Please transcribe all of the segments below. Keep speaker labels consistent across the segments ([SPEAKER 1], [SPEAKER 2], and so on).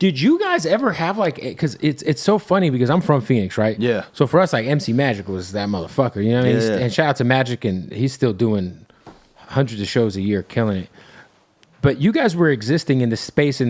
[SPEAKER 1] Did you guys ever have like, because it's so funny because I'm from Phoenix, right?
[SPEAKER 2] Yeah.
[SPEAKER 1] So for us, like MC Magic was that motherfucker, you know what I mean?
[SPEAKER 2] Yeah.
[SPEAKER 1] And shout out to Magic, and he's still doing hundreds of shows a year, killing it. But you guys were existing in the space at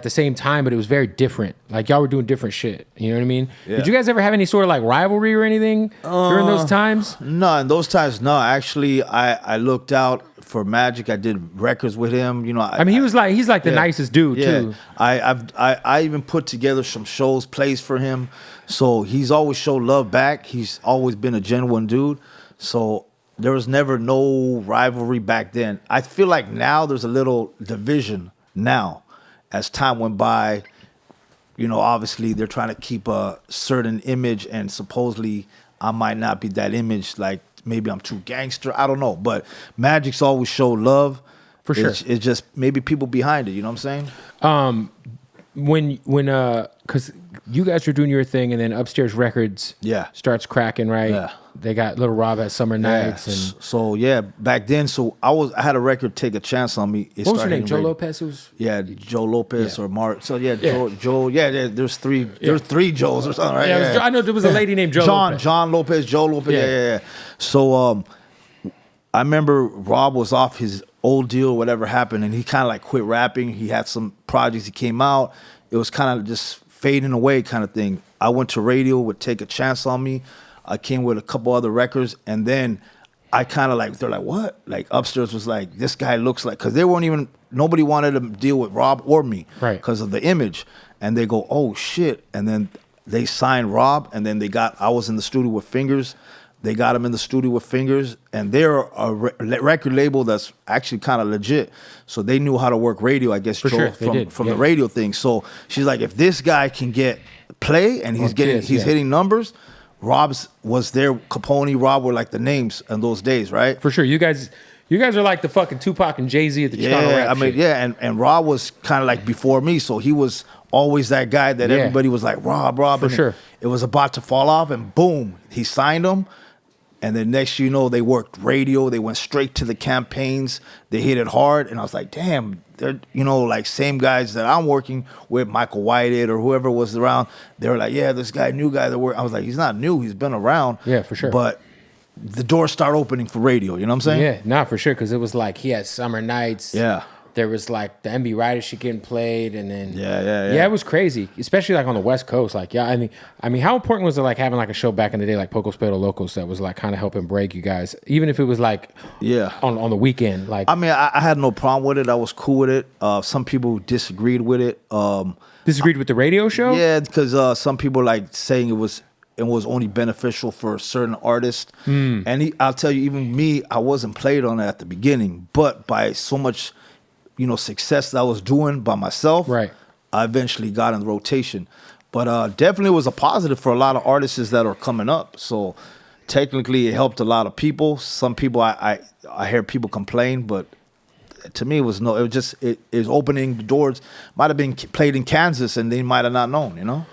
[SPEAKER 1] the same time, but it was very different. Like y'all were doing different shit. You know what I mean?
[SPEAKER 2] Yeah.
[SPEAKER 1] Did you guys ever have any sort of like rivalry or anything during those times?
[SPEAKER 2] No, in those times, no. Actually, I looked out for Magic. I did records with him. You know,
[SPEAKER 1] I mean, he's like the nicest dude too.
[SPEAKER 2] I even put together some shows, plays for him. So he's always showed love back. He's always been a genuine dude. So there was never no rivalry back then. I feel like now there's a little division now. As time went by, you know, obviously they're trying to keep a certain image, and supposedly I might not be that image. Like maybe I'm too gangster. I don't know. But Magic's always showed love.
[SPEAKER 1] For sure.
[SPEAKER 2] It's just maybe people behind it. You know what I'm saying?
[SPEAKER 1] When because you guys were doing your thing, and then Upstairs Records starts cracking, right?
[SPEAKER 2] Yeah.
[SPEAKER 1] They got Little Rob at Summer Nights, and
[SPEAKER 2] so back then, I had a record Take a Chance on Me.
[SPEAKER 1] What was your name? Joe Lopez?
[SPEAKER 2] Joe Lopez or Mark. So Joe. There's three. There's three Joes or something, right?
[SPEAKER 1] Yeah, I know there was a lady named Joe Lopez.
[SPEAKER 2] John Lopez, Joe Lopez. Yeah. So I remember Rob was off his old deal, whatever happened, and he kind of like quit rapping. He had some projects. He came out. It was kind of just fading away kind of thing. I went to radio with Take a Chance on Me. I came with a couple other records, and then I kind of like, they're like, what? Like Upstairs was like, this guy looks like, because they weren't even, nobody wanted to deal with Rob or me because of the image. And they go, oh shit. And then they signed Rob, and then I was in the studio with Fingers. They got him in the studio with Fingers, and they're a record label that's actually kind of legit. So they knew how to work radio, I guess, from the radio thing. So she's like, if this guy can get play and he's hitting numbers, Rob's was there. Capone-E, Rob were like the names in those days, right?
[SPEAKER 1] For sure. You guys are like the fucking Tupac and Jay-Z at the Chicano rap shit.
[SPEAKER 2] And Rob was kind of like before me, so he was always that guy that everybody was like, Rob.
[SPEAKER 1] For sure.
[SPEAKER 2] It was about to fall off, and boom, he signed him. And then next you know, they worked radio. They went straight to the campaigns. They hit it hard. And I was like, damn, they're, you know, like same guys that I'm working with, Michael Whitehead or whoever was around. They were like, yeah, this guy, new guy that worked. I was like, he's not new. He's been around.
[SPEAKER 1] Yeah, for sure.
[SPEAKER 2] But the doors start opening for radio. You know what I'm saying?
[SPEAKER 1] Yeah, nah, for sure. Because it was like he had Summer Nights.
[SPEAKER 2] Yeah.
[SPEAKER 1] There was like the MB Rider shit getting played, and then
[SPEAKER 2] yeah,
[SPEAKER 1] it was crazy, especially like on the West Coast. Like, I mean, how important was it like having like a show back in the day like Pocos Pero Locos that was like kind of helping break you guys, even if it was like on the weekend? Like,
[SPEAKER 2] I mean, I had no problem with it. I was cool with it. Some people disagreed with it.
[SPEAKER 1] Disagreed with the radio show?
[SPEAKER 2] Yeah, because some people like saying it was only beneficial for certain artists. And I'll tell you, even me, I wasn't played on it at the beginning, but by so much, you know, success that I was doing by myself,
[SPEAKER 1] right,
[SPEAKER 2] I eventually got in the rotation. But definitely was a positive for a lot of artists that are coming up. So technically it helped a lot of people. Some people, I hear people complain, but to me it was opening the doors. Might have been played in Kansas and they might have not known, you know?